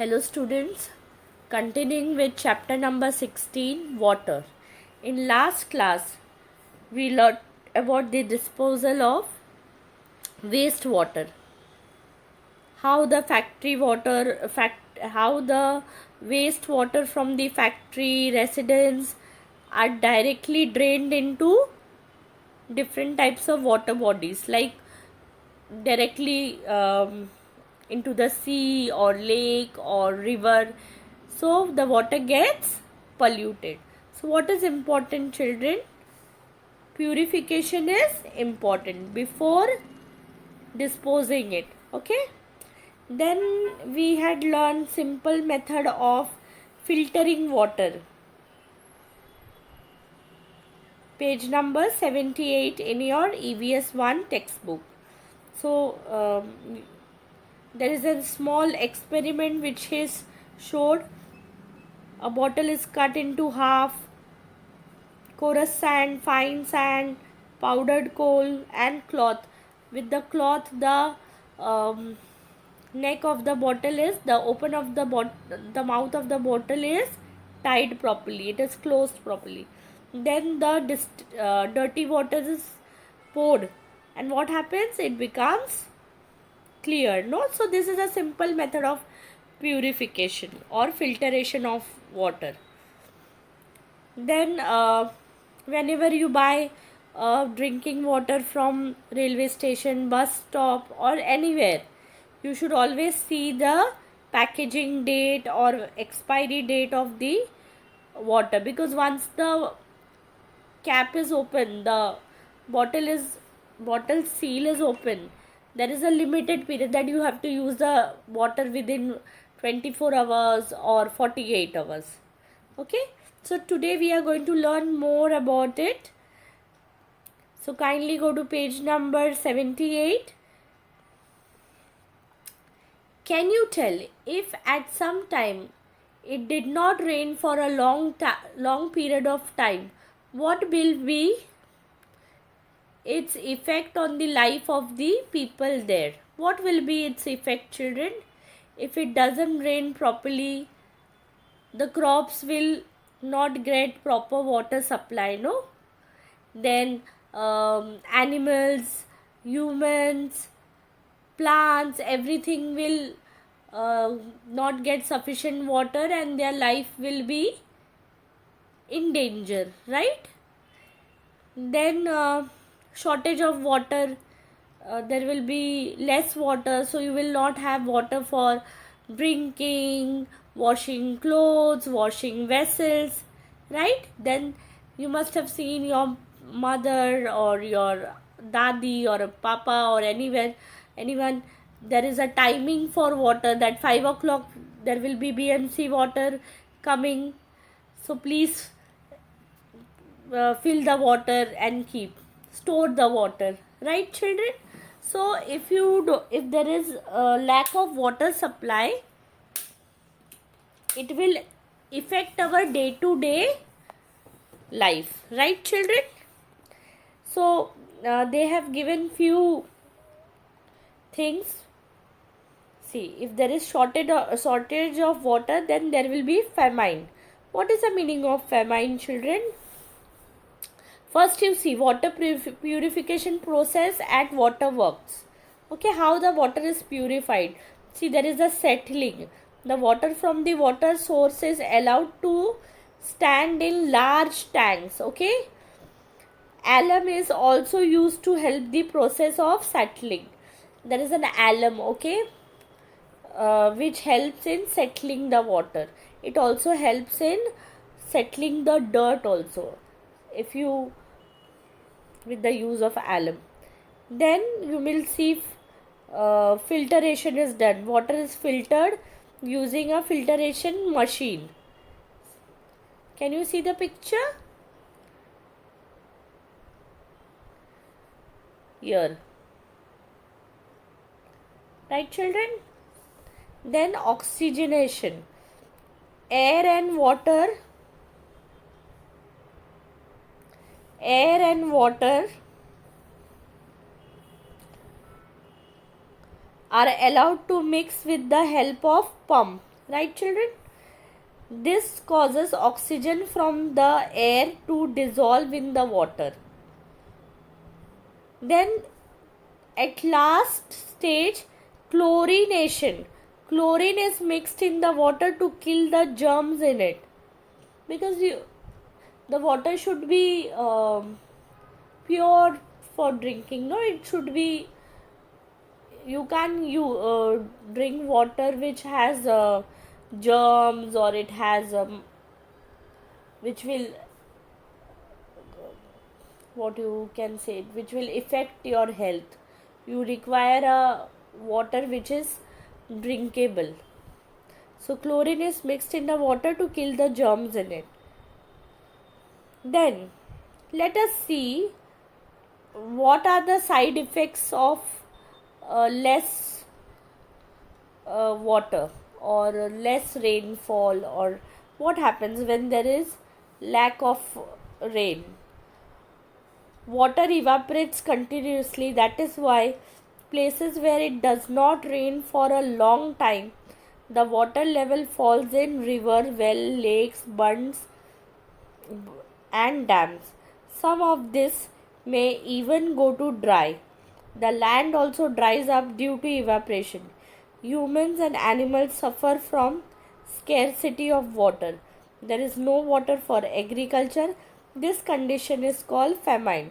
Hello students, continuing with chapter number 16, water. In last class, we learned about the disposal of wastewater. How the how the wastewater from the factory residents are directly drained into different types of water bodies, like directly into the sea or lake or river, so the water gets polluted. So what is important, children? Purification is important before disposing it. Okay, then we had learned simple method of filtering water. Page number 78 in your EVS 1 textbook. So there is a small experiment which is showed. A bottle is cut into half. Coarse sand, fine sand, powdered coal and cloth. With the cloth, the neck of the bottle is, the open of the mouth of the bottle is tied properly. It is closed properly. Then the dirty water is poured, and what happens? It becomes clear. No, so this is a simple method of purification or filtration of water. Then whenever you buy drinking water from railway station, bus stop or anywhere, you should always see the packaging date or expiry date of the water, because once the cap is open, the bottle seal is open, there is a limited period that you have to use the water within 24 hours or 48 hours. Okay, so today we are going to learn more about it. So kindly go to page number 78. Can you tell if at some time it did not rain for a long period of time, what will be its effect on the life of the people there? What will be its effect, children? If it doesn't rain properly, the crops will not get proper water supply, no? Then animals, humans, plants, everything will not get sufficient water and their life will be in danger, right? Then shortage of water, there will be less water, so you will not have water for drinking, washing clothes, washing vessels, right? Then you must have seen your mother or your dadi or a papa or anyone, there is a timing for water, that 5 o'clock there will be BMC water coming, so please fill the water and store the water, right, children? So if there is a lack of water supply, it will affect our day-to-day life, right, children? So they have given few things. See, if there is shortage of water, then there will be famine. What is the meaning of famine, children? First, you see water purification process at water works. Okay, how the water is purified. See, there is a settling. The water from the water source is allowed to stand in large tanks. Okay, alum is also used to help the process of settling. There is an alum, okay, which helps in settling the water. It also helps in settling the dirt also, if you with the use of alum. Then you will see filtration is done. Water is filtered using a filtration machine. Can you see the picture here? Right, children? Then oxygenation. Air and water are allowed to mix with the help of pump. right children? This causes oxygen from the air to dissolve in the water. Then at last stage, chlorination. Chlorine is mixed in the water to kill the germs in it, because the water should be pure for drinking. No, it should be, you can drink water which has germs, or it has which will, what you can say, which will affect your health. You require a water which is drinkable. So chlorine is mixed in the water to kill the germs in it. Then let us see what are the side effects of less water or less rainfall, or what happens when there is lack of rain. Water evaporates continuously. That is why places where it does not rain for a long time, the water level falls in river, well, lakes, bunds and dams. Some of this may even go to dry. The land also dries up due to evaporation. Humans and animals suffer from scarcity of water. There is no water for agriculture. This condition is called famine.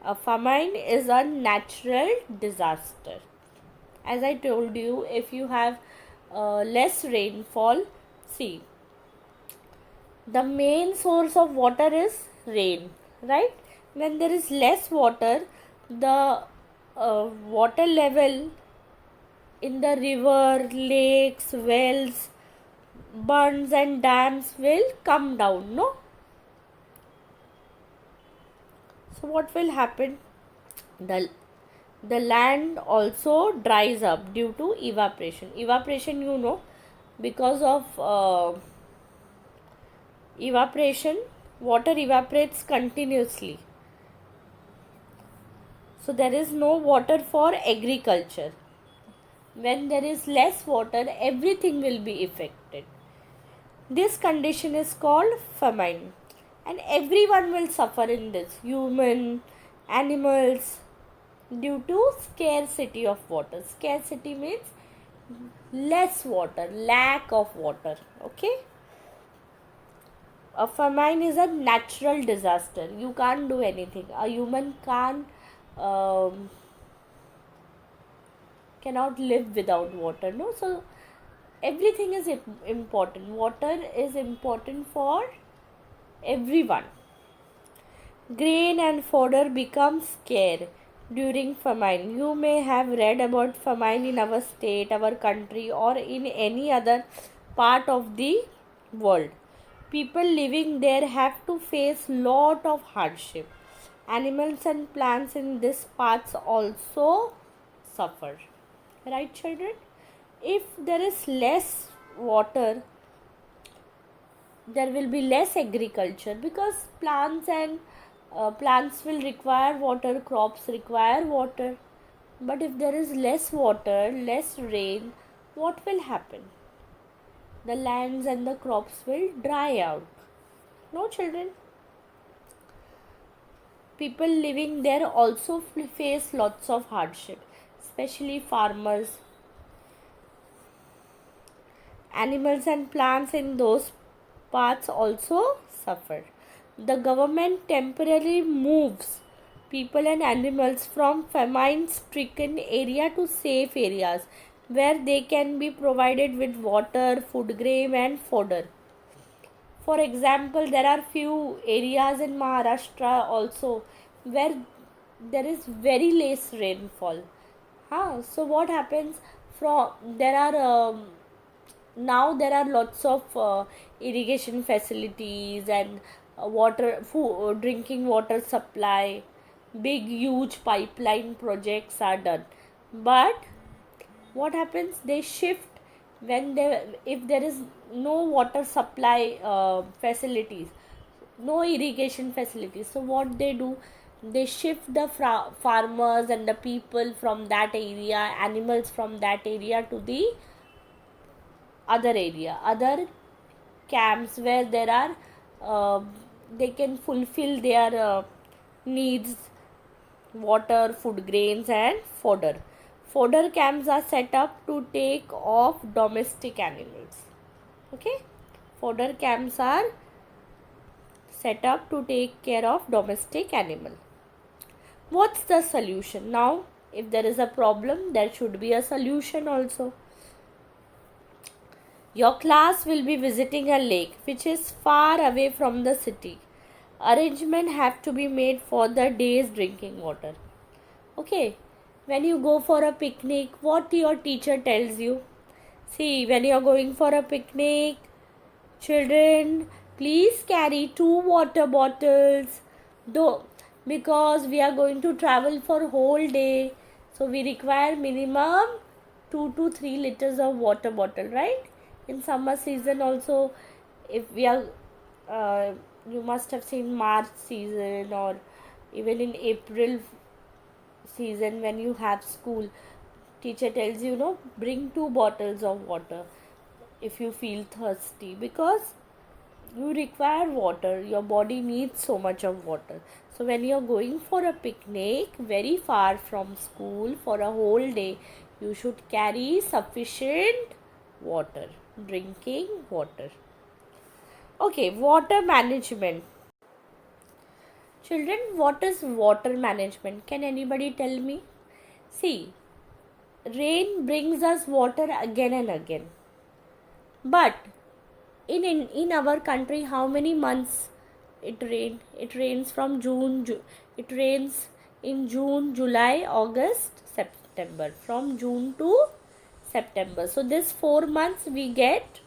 A famine is a natural disaster. As I told you, if you have less rainfall, see, the main source of water is rain, right? When there is less water, the water level in the river, lakes, wells, bunds and dams will come down, no? So what will happen? The land also dries up due to evaporation. Evaporation, you know, because of evaporation, water evaporates continuously. So there is no water for agriculture. When there is less water, everything will be affected. This condition is called famine, and everyone will suffer in this, human, animals, due to scarcity of water. Scarcity means less water, lack of water. Okay, a famine is a natural disaster. You can't do anything. A human cannot live without water, no? So everything is important. Water is important for everyone. Grain and fodder become scarce during famine. You may have read about famine in our state, our country, or in any other part of the world. People living there have to face lot of hardship. Animals and plants in these parts also suffer. Right, children? If there is less water, there will be less agriculture, because plants will require water, crops require water. But if there is less water, less rain, what will happen? The lands and the crops will dry out. No, children? People living there also face lots of hardship, especially farmers. Animals and plants in those parts also suffer. The government temporarily moves people and animals from famine-stricken area to safe areas where they can be provided with water, food grain and fodder. For example, there are few areas in Maharashtra also where there is very less rainfall. So what happens? Now there are lots of irrigation facilities and drinking water supply. Big huge pipeline projects are done. But what happens? They shift if there is no water supply facilities, no irrigation facilities. So what they do? They shift the farmers and the people from that area, animals from that area to the other camps where there are they can fulfill their needs, water, food grains and fodder. Fodder camps are set up to take off domestic animals. Okay, fodder camps are set up to take care of domestic animal. What's the solution? Now, if there is a problem, there should be a solution also. Your class will be visiting a lake which is far away from the city. Arrangement have to be made for the day's drinking water. Okay, when you go for a picnic, what your teacher tells you? See, when you are going for a picnic, children, please carry 2 water bottles. Though, because we are going to travel for whole day, so we require minimum 2 to 3 liters of water bottle, right? In summer season also, if we are you must have seen March season or even in April season when you have school, teacher tells you, no, bring 2 bottles of water if you feel thirsty, because you require water, your body needs so much of water. So when you are going for a picnic very far from school for a whole day, you should carry sufficient water, drinking water. Okay, water management. Children, what is water management? Can anybody tell me? See, rain brings us water again and again. But in our country, how many months it rains? It rains from it rains in June, July, August, September. From June to September. So this 4 months we get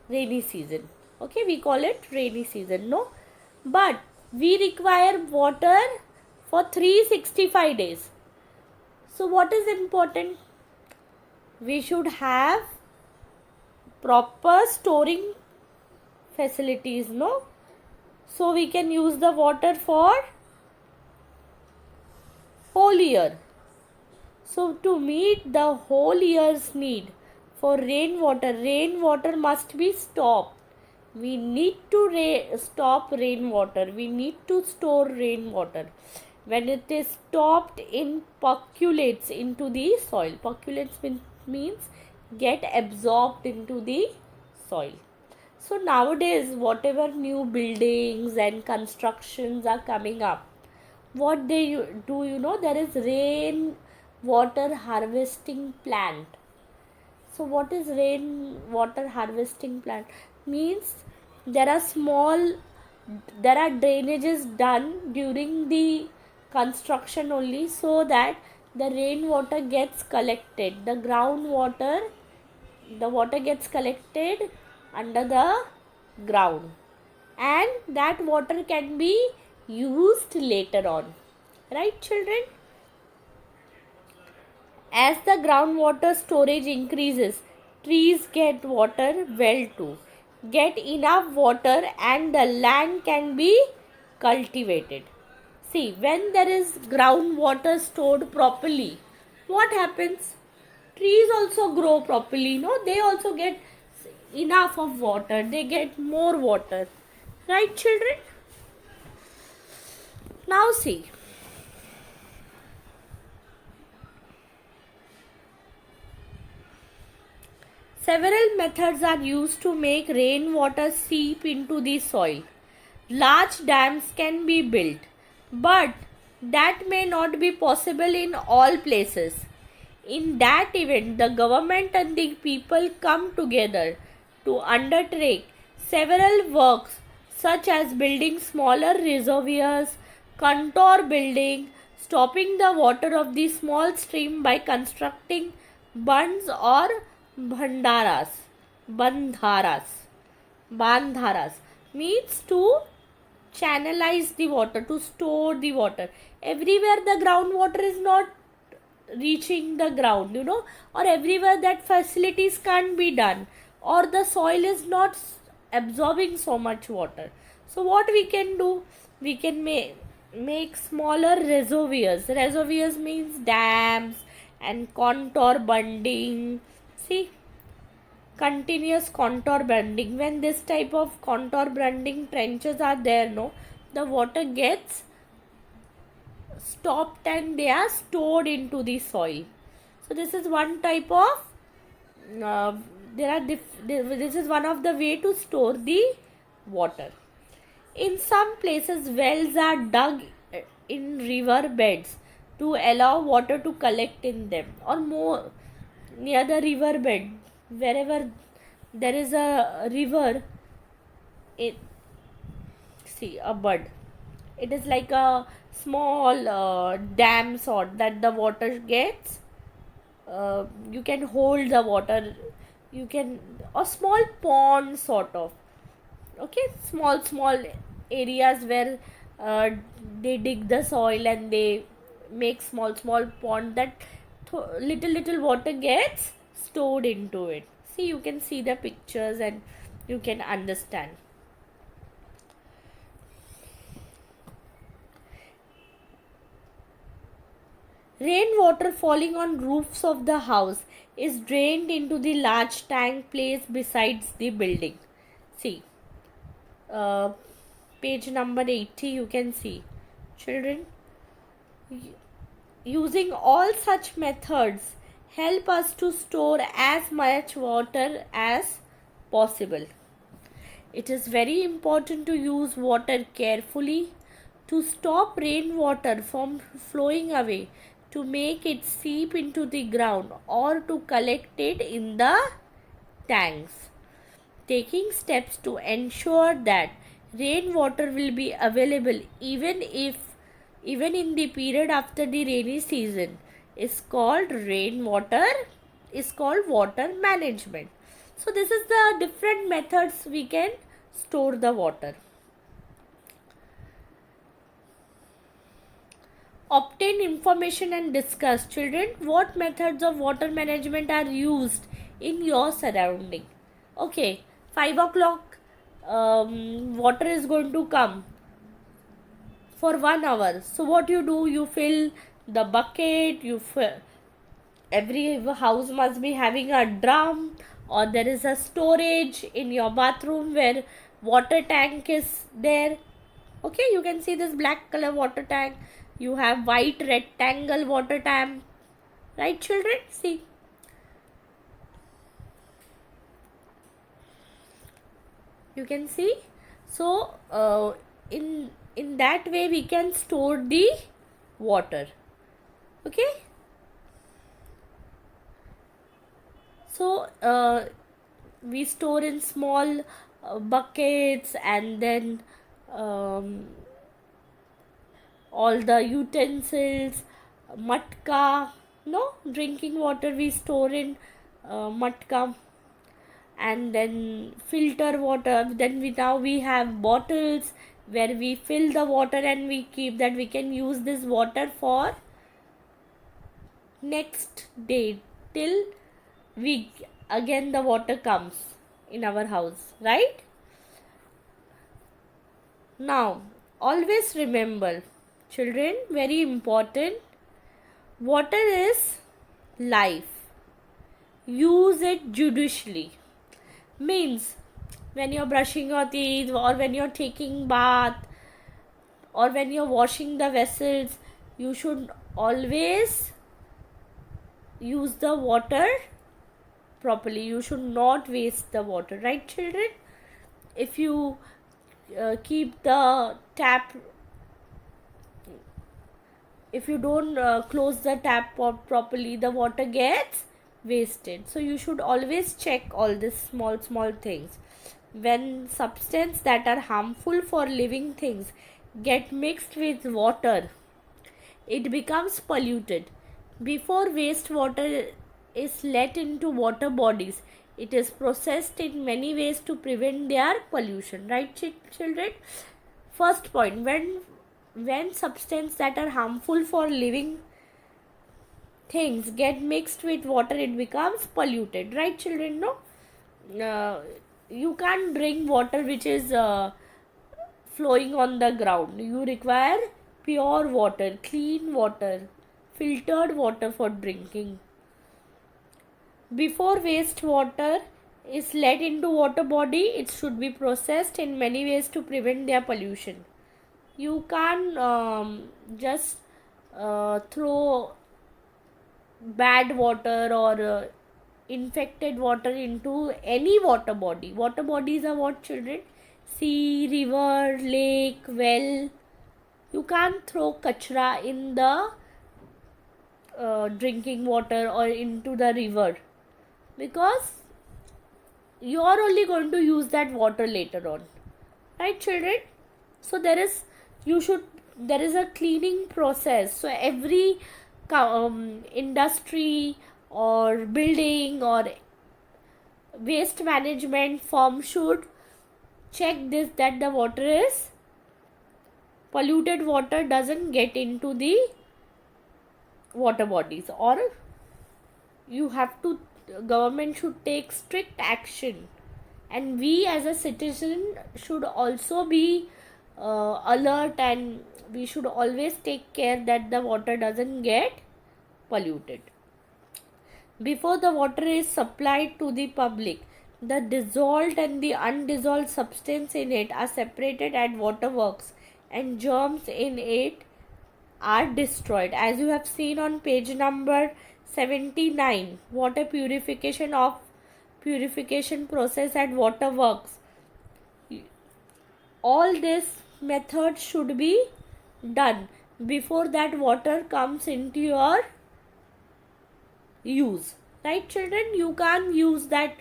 rainy season. Okay, we call it rainy season, no? But we require water for 365 days. So what is important? We should have proper storing facilities, no? So we can use the water for whole year. So to meet the whole year's need for rainwater must be stopped. We need to stop rainwater. We need to store rainwater. When it is stopped, it percolates into the soil. Percolates means get absorbed into the soil. So nowadays, whatever new buildings and constructions are coming up, what they do, there is rain water harvesting plant. So what is rain water harvesting plant? Means there are drainages done during the construction only, so that the rainwater gets collected. The water gets collected under the ground, and that water can be used later on. Right, children? As the groundwater storage increases, trees get water well too. Get enough water and the land can be cultivated. See, when there is groundwater stored properly, what happens? Trees also grow properly, no? They also get enough of water. They get more water. Right, children? Now see. Several methods are used to make rainwater seep into the soil. Large dams can be built, but that may not be possible in all places. In that event, the government and the people come together to undertake several works such as building smaller reservoirs, contour building, stopping the water of the small stream by constructing bunds or bandharas means to channelize the water, to store the water. Everywhere the groundwater is not reaching the ground, or everywhere that facilities can't be done, or the soil is not absorbing so much water. So what we can do? We can make smaller reservoirs. Reservoirs means dams and contour bunding. See, continuous contour bending. When this type of contour bending trenches are there, no, the water gets stopped and they are stored into the soil. So this is one type of this is one of the way to store the water. In some places, wells are dug in river beds to allow water to collect in them, or more near the river bed, wherever there is a river. See a bud. It is like a small dam sort that the water gets. You can hold the water. You can a small pond sort of. Okay, small areas where they dig the soil and they make small pond that little water gets stored into it. See, you can see the pictures and you can understand. Rainwater falling on roofs of the house is drained into the large tank placed beside the building. See, page number 80, you can see. Children, using all such methods help us to store as much water as possible. It is very important to use water carefully, to stop rainwater from flowing away, to make it seep into the ground, or to collect it in the tanks. Taking steps to ensure that rainwater will be available even in the period after the rainy season is called water management. So this is the different methods we can store the water. Obtain information and discuss. Children, what methods of water management are used in your surrounding? Okay, 5 o'clock water is going to come for 1 hour. So what you do, you fill the bucket, every house must be having a drum, or there is a storage in your bathroom where water tank is there. Okay, you can see this black color water tank. You have white rectangle water tank, right children? See, you can see. So in that way we can store the water. Okay, so we store in small buckets, and then all the utensils, matka, no, drinking water we store in matka, and then filter water. Then now we have bottles where we fill the water and we keep that. We can use this water for next day till week again the water comes in our house, right? Now always remember, children, very important, water is life. Use it judiciously. Means when you're brushing your teeth, or when you're taking bath, or when you're washing the vessels, you should always use the water properly. You should not waste the water, right children? If you keep the tap, if you don't close the tap properly, the water gets wasted. So you should always check all these small things. When substances that are harmful for living things get mixed with water, it becomes polluted. Before wastewater is let into water bodies, it is processed in many ways to prevent their pollution, right children? First point, when substances that are harmful for living things get mixed with water, it becomes polluted, right children? No, you can't drink water which is flowing on the ground. You require pure water, clean water, filtered water for drinking. Before wastewater is let into water body, it should be processed in many ways to prevent their pollution. You can't just throw bad water or infected water into any water body. Water bodies are what, children? Sea, river, lake, well. You can't throw kachra in the drinking water or into the river, because you're only going to use that water later on, right, children? So there is a cleaning process. So every industry or building or waste management firm should check this, that the water is polluted water doesn't get into the water bodies, or you have to, government should take strict action, and we as a citizen should also be alert, and we should always take care that the water doesn't get polluted. Before the water is supplied to the public, the dissolved and the undissolved substance in it are separated at waterworks, and germs in it are destroyed. As you have seen on page number 79, water purification process at waterworks. All this method should be done before that water comes into your use, right, children? You can't use that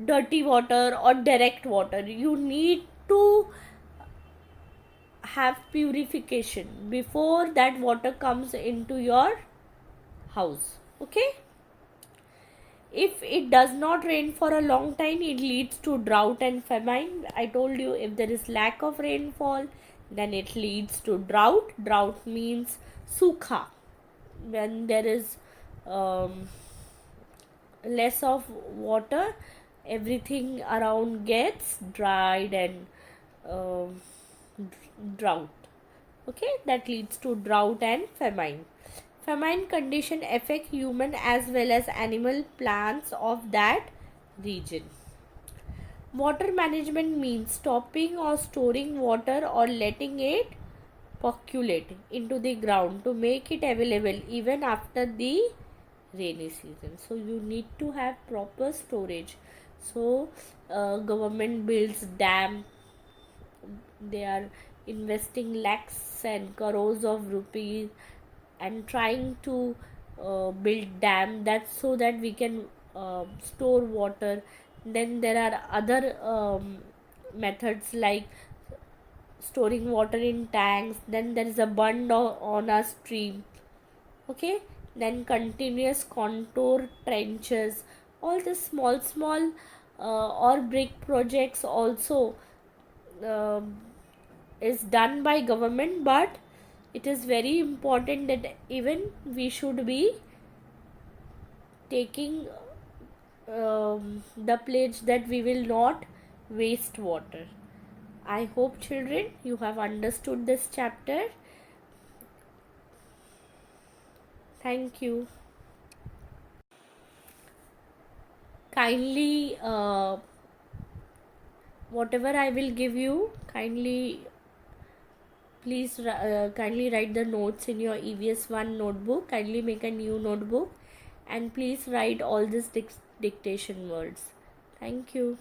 dirty water or direct water. You need to have purification before that water comes into your house. Okay, if it does not rain for a long time, it leads to drought and famine. I told you, if there is lack of rainfall, then it leads to drought. Drought means sukha, when there is less of water, everything around gets dried and drought. Okay, that leads to drought and famine. Famine condition affect human as well as animal, plants of that region. Water management means stopping or storing water or letting it percolate into the ground to make it available even after the rainy season. So you need to have proper storage. So government builds dam, they are investing lakhs and crores of rupees and trying to build dam, that's so that we can store water. Then there are other methods like storing water in tanks. Then there is a bund on a stream. Okay, then continuous contour trenches. All the small or brick projects also is done by government, but it is very important that even we should be taking the pledge that we will not waste water. I hope, children, you have understood this chapter. Thank you. Kindly, whatever I will give you, kindly write the notes in your EVS 1 notebook. Kindly make a new notebook and please write all these dictation words. Thank you.